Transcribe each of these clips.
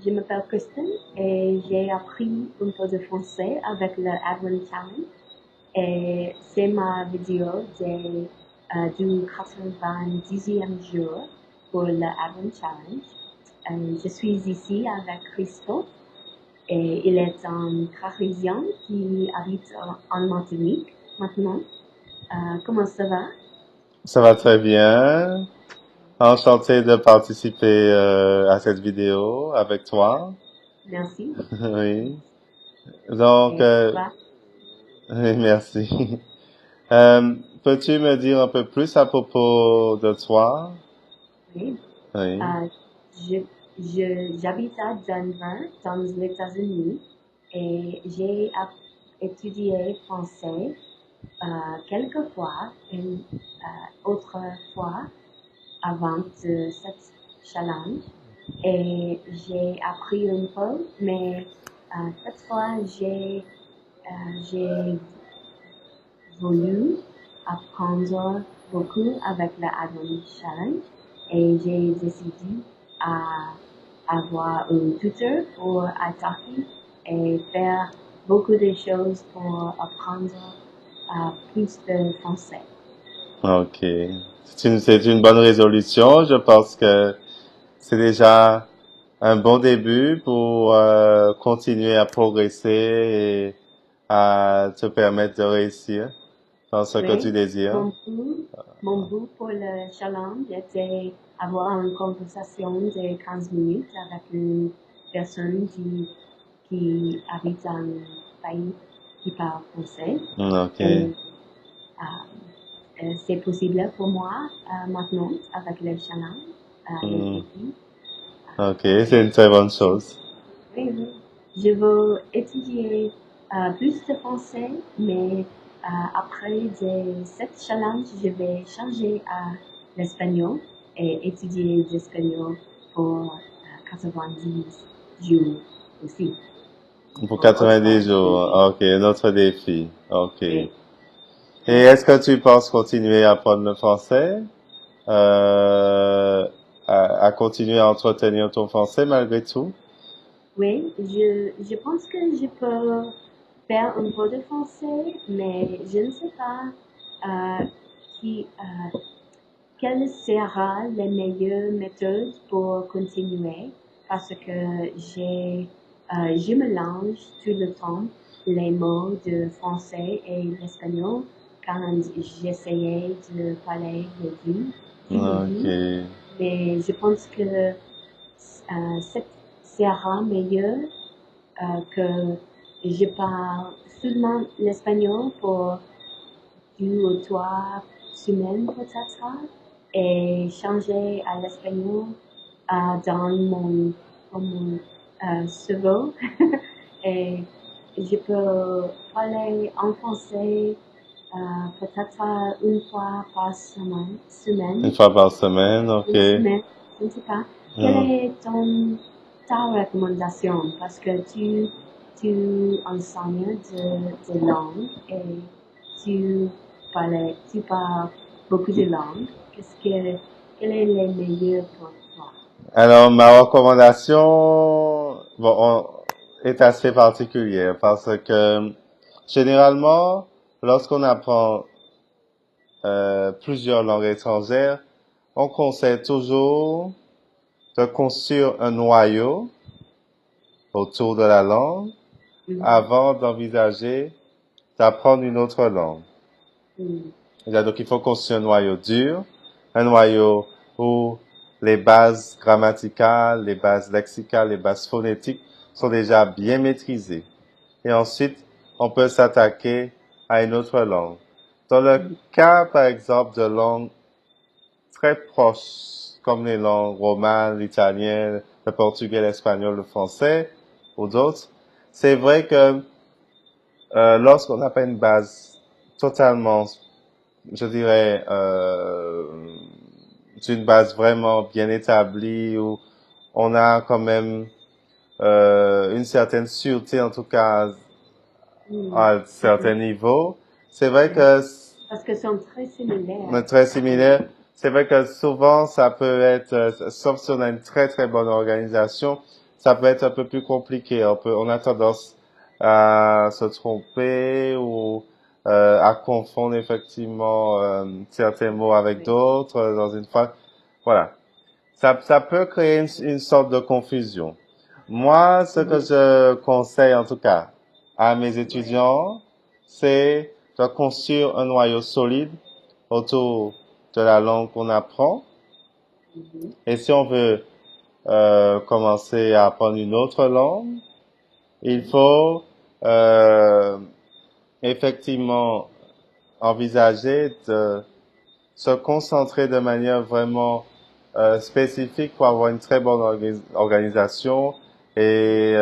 Je m'appelle Kristen et j'ai appris un peu de français avec le Advent Challenge. Et c'est ma vidéo du 90e jour pour le Advent Challenge. Je suis ici avec Christophe et il est un Carolien qui habite en Martinique maintenant. Comment ça va? Ça va très bien. Enchanté de participer à cette vidéo avec toi. Merci. Oui. Donc, Et toi? oui, merci. Euh, Peux-tu me dire un peu plus à propos de toi? Oui. Oui. Euh, j'habite à Denver, dans les États-Unis, et j'ai étudié français quelques fois, une autre fois avant de cette challenge. Et j'ai appris un peu, mais cette fois j'ai voulu apprendre beaucoup avec la Advent Challenge et j'ai décidé à avoir un tuteur pour attaquer et faire beaucoup de choses pour apprendre plus de français. Ok. C'est une bonne résolution. Je pense que c'est déjà un bon début pour continuer à progresser et à te permettre de réussir dans ce que tu Oui, désires. mon but pour le challenge était avoir une conversation de 15 minutes avec une personne qui habite dans un pays qui parle français. Ok. Et c'est possible pour moi maintenant avec le challenge, le Hmm. défi. Ok, c'est Et une très bonne chose. oui, oui. Je veux étudier plus de français, mais après cette challenge, je vais changer à l'espagnol et étudier l'espagnol pour 90 jours aussi. Pour Un autre 90 jours. défi. Ok, un autre défi. Ok. Et Oui, est-ce que tu penses continuer à apprendre le français? Euh, à continuer à entretenir ton français malgré tout? oui, je pense que je peux faire un peu de français, mais je ne sais pas euh, qui, quelle sera la meilleure méthode pour continuer parce que je mélange tout le temps les mots de français et l'espagnol quand j'essayais de parler le du Ok. début. Mais je pense que ça sera meilleur que je parle seulement l'espagnol pour 2 ou 3 semaines peut-être et changer à l'espagnol dans mon cerveau et je peux parler en français peut-être une fois par Une semaine, fois par semaine, ok. une semaine, je ne sais pas. Quelle Hmm. est ta recommandation? Parce que tu enseignes de langues et tu tu parles beaucoup de langues. Quel est le meilleur pour toi? Alors, ma recommandation est assez particulière parce que généralement, lorsqu'on apprend plusieurs langues étrangères, on conseille toujours de construire un noyau autour de la langue Mhm. avant d'envisager d'apprendre une autre langue. Mhm. Donc, il faut construire un noyau dur, un noyau où les bases grammaticales, les bases lexicales, les bases phonétiques sont déjà bien maîtrisées. Et ensuite, on peut s'attaquer à une autre langue. Dans le cas, par exemple, de langues très proches, comme les langues romanes, l'italien, le portugais, l'espagnol, le français ou d'autres, c'est vrai que lorsqu'on n'a pas une base totalement, je dirais, d'une base vraiment bien établie, où on a quand même une certaine sûreté, en tout cas Mhm. à un certain Mhm. niveau, c'est vrai Oui. que Parce que sont très similaires. très Oui. similaire. C'est vrai que souvent, ça peut être, sauf si on a une très très bonne organisation, ça peut être un peu plus compliqué. On a tendance à se tromper ou à confondre effectivement certains mots avec Oui. d'autres dans une phrase. Voilà. Ça peut créer une sorte de confusion. Moi, ce que Mhm. je conseille en tout cas à mes Ouais. étudiants, c'est de construire un noyau solide autour de la langue qu'on apprend. Mhm. Et si on veut commencer à apprendre une autre langue, il Oui. faut euh, effectivement envisager de se concentrer de manière vraiment spécifique pour avoir une très bonne organisation et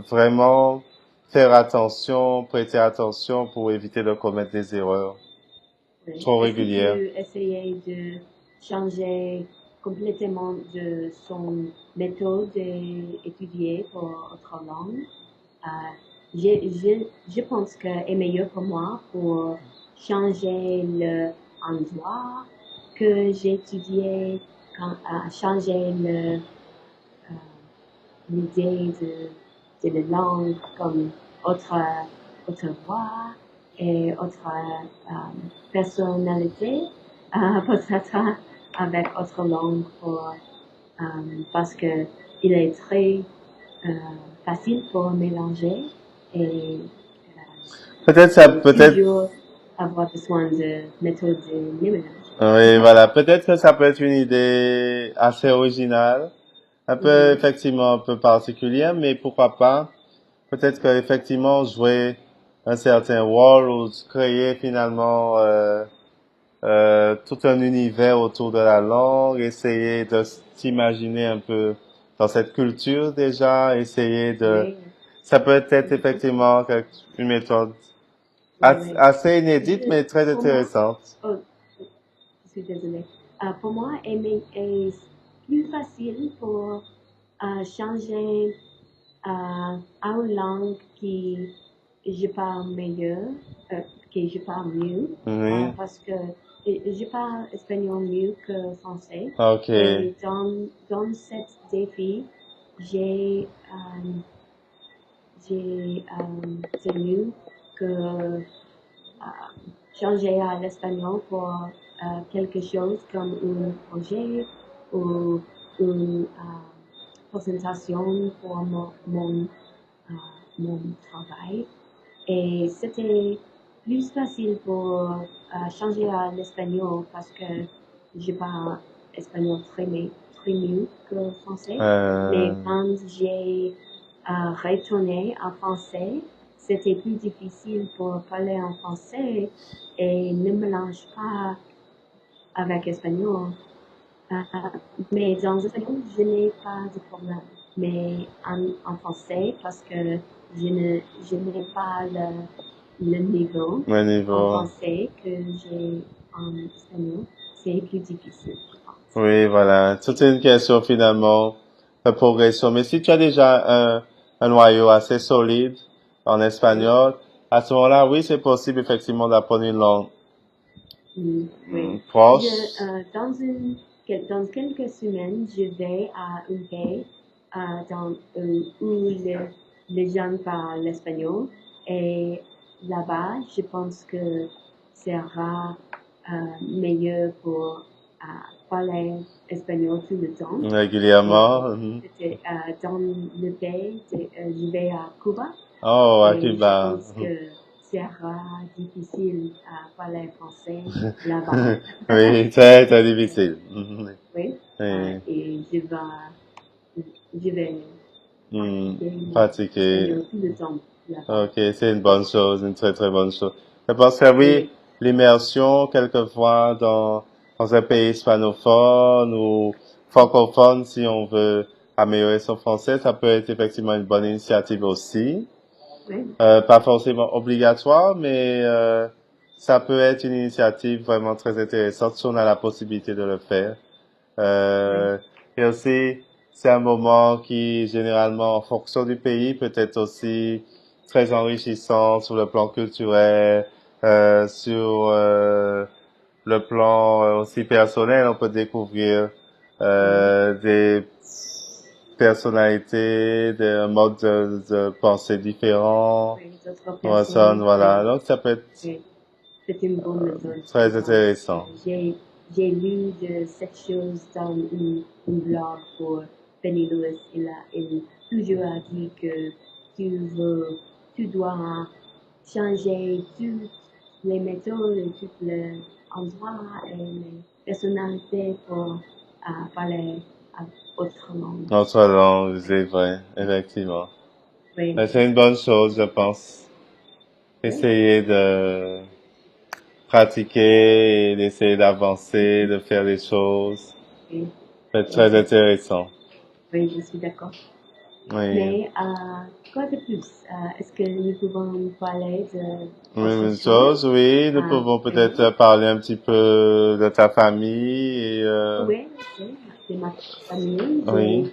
vraiment faire attention, prêter attention pour éviter de commettre des erreurs Oui. trop Est-ce que régulières. tu essayais de changer complètement de son méthode d'étudier pour autre langue? Euh, je pense que est meilleur pour moi pour changer l'endroit que j'ai étudié, changer euh, l'idée de la langue comme autre, autre voix et autre personnalité, peut-être avec autre langue parce que il est très euh, facile pour mélanger et Peut-être ça, j'ai peut-être, toujours avoir besoin de méthode de mélange. oui, voilà, peut-être que ça peut être une idée assez originale, un peu Mhm. effectivement un peu particulière, mais pourquoi pas? Peut-être que effectivement jouer un certain rôle ou créer finalement tout un univers autour de la langue, essayer de s'imaginer un peu dans cette culture déjà, essayer de... Oui, Ça peut être je pense que effectivement une méthode oui, oui. assez inédite, mais très Pour moi, intéressante. oh, je suis désolée. Pour moi, est plus facile pour changer une langue que je parle meilleur, euh, que je parle mieux, Oui, parce que je parle espagnol mieux que français. ok. Et dans cet défi, j'ai c'est mieux que changer à l'espagnol pour quelque chose comme un projet ou une présentation pour euh, mon travail. Et c'était plus facile pour changer à l'espagnol parce que je parle espagnol très mieux que français. Mais Euh, quand j'ai retourné en français, c'était plus difficile pour parler en français et ne mélange pas avec l'espagnol. Euh, mais dans l'espagnol, je n'ai pas de problème. Mais en français, parce que je n'ai pas le niveau mon en niveau. français que j'ai en espagnol, c'est plus difficile, je pense. Oui, voilà. Tout est une question finalement de progression. Mais si tu as déjà un noyau assez solide en Oui, espagnol, à ce moment-là, oui, c'est possible effectivement d'apprendre une langue oui. proche. Dans quelques semaines, je vais à un pays où les gens parlent l'espagnol et là-bas, je pense que sera meilleur pour parler espagnol tout le temps. Et Régulièrement. Mhm. c'était dans le pays, je vais à Cuba Oh, à et je Cuba. pense que sera difficile à parler français là-bas. Oui, très, très difficile. Mhm. Oui, Oui. et je vais pratiquer mon Pratiquer. espagnol tout le temps là-bas. Ok, c'est une bonne chose, une très très bonne chose. Je pense que oui, Oui, l'immersion, quelquefois, dans un pays hispanophone ou francophone, si on veut améliorer son français, ça peut être effectivement une bonne initiative aussi. oui, Pas forcément obligatoire, mais ça peut être une initiative vraiment très intéressante si on a la possibilité de le faire. oui, Euh, et aussi, c'est un moment qui, généralement, en fonction du pays, peut être aussi très enrichissant sur le plan culturel, sur le plan aussi personnel. On peut découvrir oui, des personnalité, un mode de pensée différent. Oui, d'autres Personne, personnes. voilà. Donc, ça peut être Oui, c'est une bonne méthode. très intéressant. J'ai lu de cette chose dans une blog pour Penny Lewis. Il a toujours dit que tu dois changer toutes les méthodes et tous les endroits et les personnalités pour parler autrement. Notre langue, c'est vrai, effectivement. Oui, Mais c'est une bonne chose, je pense. oui, Essayer de pratiquer, et d'essayer d'avancer, de faire des choses. oui, C'est très intéressant. oui, je suis d'accord. Oui. Mais quoi de plus? Est-ce que nous pouvons parler de Même autre chose, chose? oui. Nous pouvons peut-être parler un petit peu de ta famille et Oui, c'est ma famille. oui.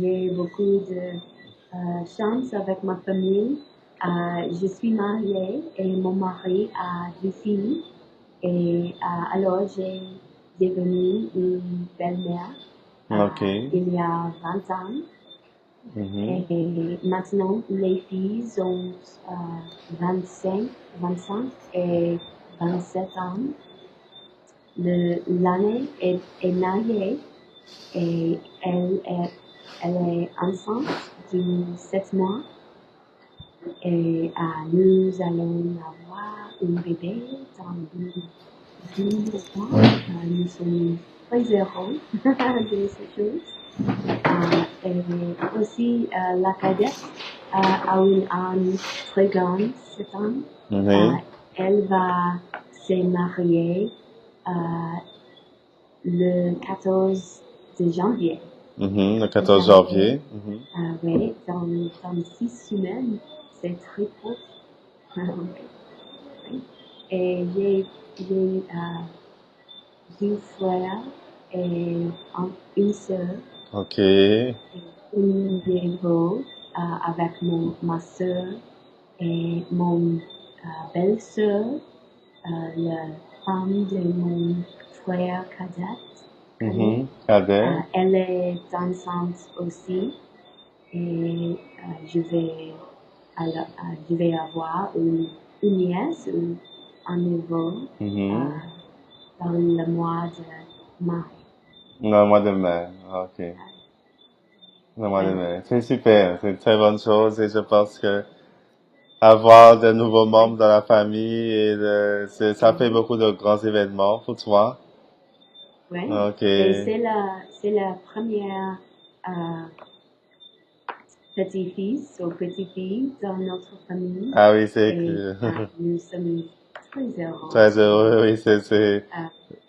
J'ai beaucoup de chance avec ma famille. Je suis mariée et mon mari a 2 filles. Et alors, j'ai devenu une belle-mère Ok. il y a 20 ans. Mhm. Et maintenant, les filles ont 25 et 27 ans. L'année est née et elle est enceinte de 7 mois. Et nous allons avoir un bébé dans 2 mois. Nous sommes très heureux de cette chose. Et aussi, la cadette a une âme très grande cette année. Oui. Elle va se marier le 14 de janvier. Mhm. Le 14 janvier. Mhm. Oui, dans 6 semaines, c'est très proche. Oui. Et j'ai 2 frères et une sœur. Ok. Une vidéo avec ma soeur et mon belle-sœur, la femme de mon frère cadet. Mhm. Cadet. Elle est enceinte aussi et je vais avoir une nièce ou un neveu Mhm. dans le mois de mai. Dans le mois de mai. Ok. Dans le mois de Oui. mai. C'est super. C'est une très bonne chose et je pense que avoir de nouveaux membres dans la famille et ça fait beaucoup de grands événements pour toi. Oui. Ok. Et c'est la première petit-fils ou petite-fille dans notre famille. Ah oui, c'est Et que nous sommes très heureux. très heureux. Oui,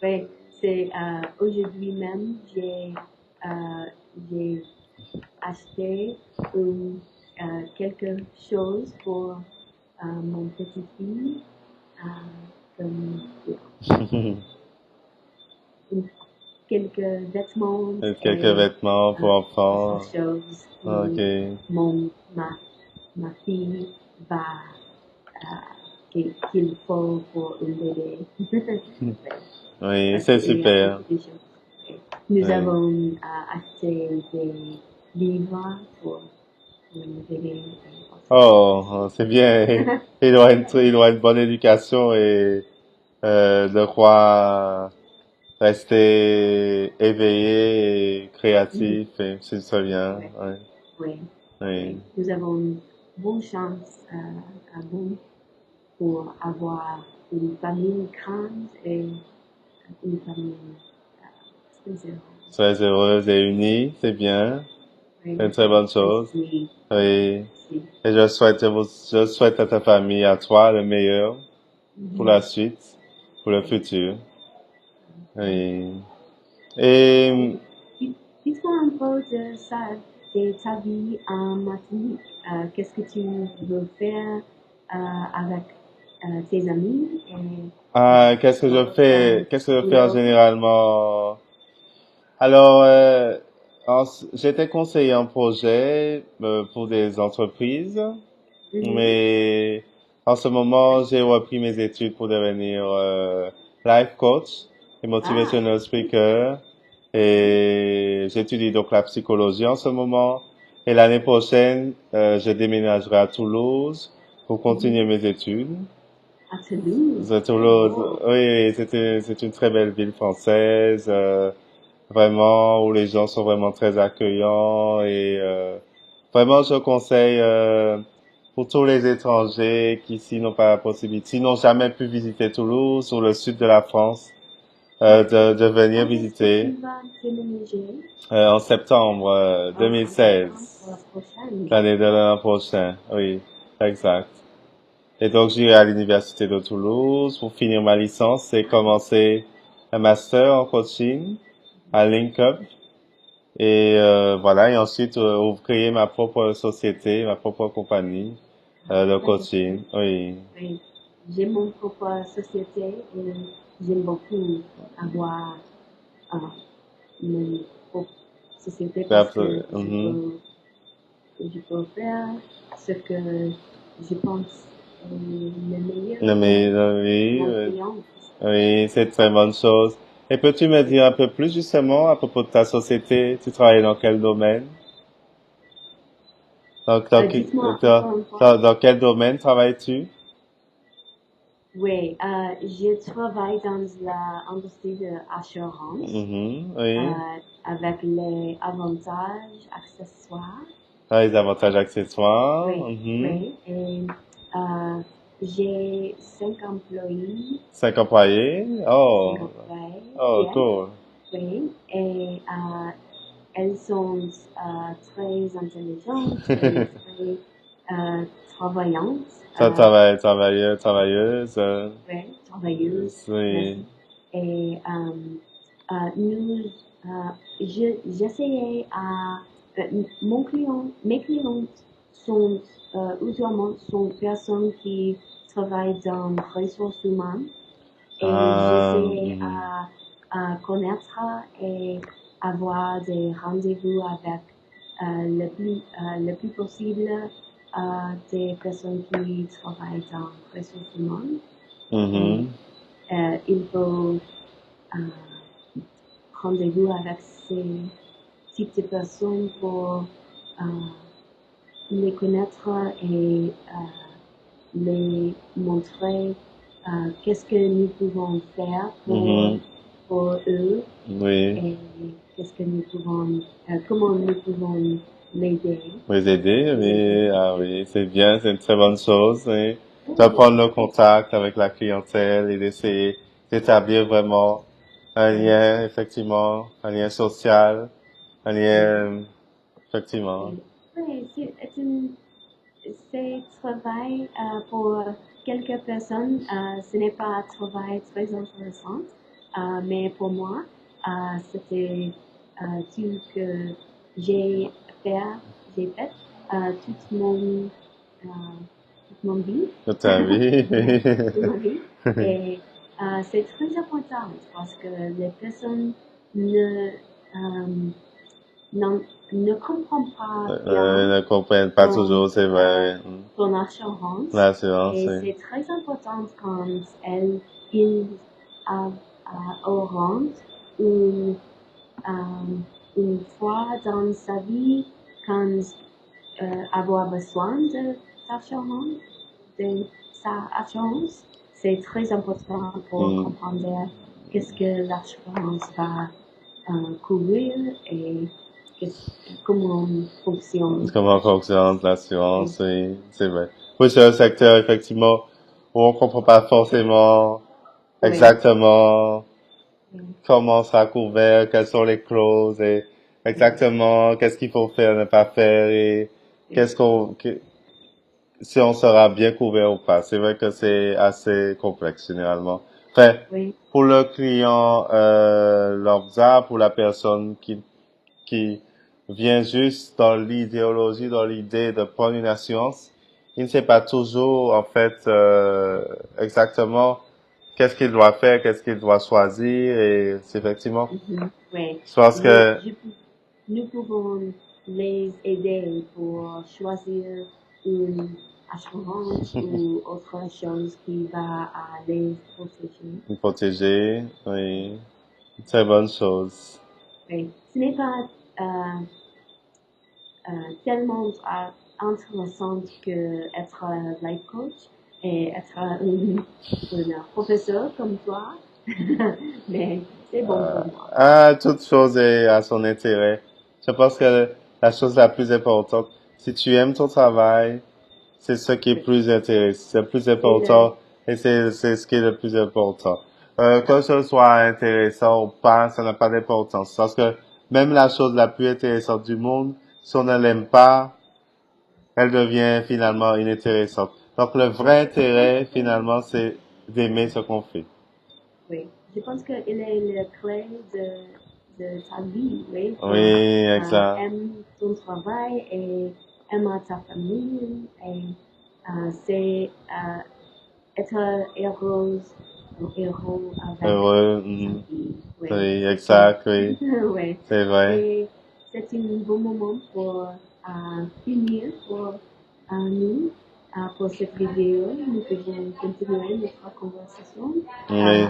Oui, c'est aujourd'hui même, j'ai acheté quelque chose pour mon petit-fille, comme quelques vêtements quelques et vêtements pour autre enfants. chose Ok. ma fille va qu'il faut pour un bébé. Oui, Parce c'est qu'il y a super. beaucoup de choses. Nous Oui. avons acheté des livres pour le bébé. Oh, c'est bien. Il doit une bonne éducation et de quoi rester éveillé et créatif. Et c'est très bien. Oui, Oui. oui, Oui. oui. Nous avons une bonne chance pour avoir une famille grande et une famille très heureuse. Très heureuse et unie, c'est bien. Oui, C'est une très bonne chose. merci. Oui. Merci. Et je souhaite à ta famille, à toi, le meilleur pour la suite, pour le futur. Oui. Et, Dites-moi un peu de ça, de ta vie en Martinique. Qu'est-ce que tu veux faire avec tes amis et qu'est-ce que je fais en boulot? généralement? Alors, j'étais conseiller en projet pour des entreprises, Mhm. mais en ce moment, j'ai repris mes études pour devenir life coach et Ah, motivational speaker. Et j'étudie donc la psychologie en ce moment. Et l'année prochaine, je déménagerai à Toulouse pour continuer mes études. À Toulouse. À Toulouse, Oh, oui, c'est une très belle ville française, vraiment où les gens sont vraiment très accueillants et vraiment je conseille pour tous les étrangers qui ici n'ont pas la possibilité, qui n'ont jamais pu visiter Toulouse ou le sud de la France, de venir quand est-ce que visiter tu vas déménager? en septembre En septembre pour la 2016, prochaine. l'année de l'an prochain. Oui, exact. Et donc, j'irai à l'université de Toulouse pour finir ma licence et commencer un master en coaching à Link Up. Et voilà, et ensuite créer ma propre société, ma propre compagnie de Ça, c'est très coaching. Oui. oui. J'ai mon propre société et j'aime beaucoup avoir euh, mon propre société parce que Mhm. je peux faire ce que je pense est le meilleur Non, mais, pour oui, mon client. oui, c'est une très bonne chose. Et peux-tu me dire un peu plus justement à propos de ta société? Tu travailles dans quel domaine? Dites-moi encore une fois. Dans quel domaine travailles-tu? Oui, je travaille dans l'industrie de l'assurance Mhm, oui. avec les avantages accessoires. Ah, les avantages accessoires. Oui, Mhm. oui. Et j'ai 5 employés, 5 employés. cinq Oh, employés, oh, yes, cool. oui. Et elles sont très intelligentes et très travaillantes. Travailleuse. Oui, travailleuses, Oui. merci. Et nous, j'essayais mes clients sont usuellement sont personnes qui travaillent dans les ressources humaines et j'essayais Mhm. à connaître et avoir des rendez-vous avec le plus possible des personnes qui travaillent dans les ressources humaines. Et Mhm. il faut rendez-vous avec ces types de personnes pour euh, les connaître et les montrer qu'est-ce que nous pouvons faire Mhm. pour eux Oui. et qu'est-ce que nous pouvons, comment nous pouvons l'aider. Vous aider, oui. Ah oui, c'est bien, c'est une très bonne chose. Oui. De Oui, prendre le contact avec la clientèle et d'essayer d'établir vraiment un oui, lien, effectivement, un lien social, un oui. lien, effectivement. Oui, c'est travail pour quelques personnes. Ce n'est pas un travail très intéressant, mais pour moi, c'était tout que j'ai fait, j'ai fait toute euh, toute mon vie, Toute ta vie. toute ma vie. Et c'est très important parce que les personnes ne, euh, ne comprennent pas bien Ne comprennent pas ton, toujours, c'est vrai. ton assurance. L'assurance, Et oui. c'est très important quand ils auront une, une fois dans sa vie quand avoir besoin de de sa assurance. C'est très important pour Mm. comprendre qu'est-ce que l'assurance va couvrir et comment fonctionne. Comment fonctionne l'assurance, Oui, oui, c'est vrai. Oui, c'est un secteur, effectivement, où on comprend pas forcément oui, exactement oui, comment sera couvert, quelles sont les clauses et exactement qu'est-ce qu'il faut faire, ne pas faire et oui, si on sera bien couvert ou pas. C'est vrai que c'est assez complexe, généralement. Enfin, oui, pour le client, lambda, pour la personne qui vient juste dans l'idéologie, dans l'idée de prendre une assurance, il ne sait pas toujours, en fait, exactement qu'est-ce qu'il doit faire, qu'est-ce qu'il doit choisir, et c'est effectivement, oui. je pense que, Nous pouvons les aider pour choisir une assurance ou autre chose qui va les protéger. nous protéger, oui, une très bonne chose. Oui. Ce n'est pas euh, tellement intéressant que être life coach et être un professeur comme toi, mais c'est bon pour moi. Toute chose est à son intérêt. Je pense que la chose la plus importante, si tu aimes ton travail, c'est ce qui est Oui. plus intéressant, c'est le plus C'est le, important et c'est ce qui est le plus important. Que ce soit intéressant ou pas, ça n'a pas d'importance. Parce que même la chose la plus intéressante du monde, si on ne l'aime pas, elle devient finalement inintéressante. Donc le vrai intérêt, finalement, c'est d'aimer ce qu'on fait. oui. Je pense qu'il est la clé de ta vie, oui. Oui, exact. Aime ton travail et aime ta famille et c'est être heureuse ou héros avec Heureux. sa Mhm. vie. Oui, Oui, c'est une, exact, oui. oui, C'est vrai. c'est, c'est un bon moment pour finir pour nous, pour cette vidéo. Nous pouvons continuer notre conversation Oui.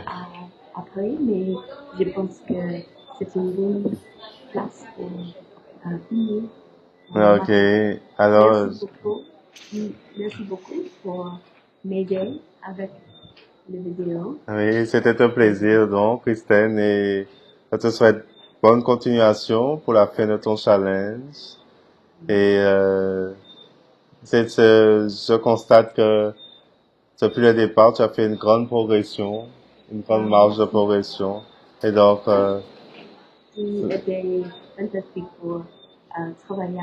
après, mais je pense que c'est une bonne place pour finir Ok. maintenant. Alors, Merci beaucoup. Merci beaucoup pour m'aider avec la vidéo. oui, c'était un plaisir, donc, Christine, et je te souhaite bonne continuation pour la fin de ton challenge. Et, je constate que depuis le départ, tu as fait une grande progression, une grande marge de Merci. progression. Et donc, Tu étais fantastique pour travailler,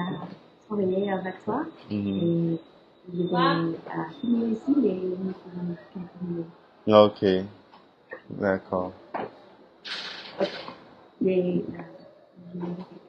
travailler avec toi. mhm. Et je vais finir ici, mais nous pouvons continuer. Ok, d'accord. Ok. Mais, je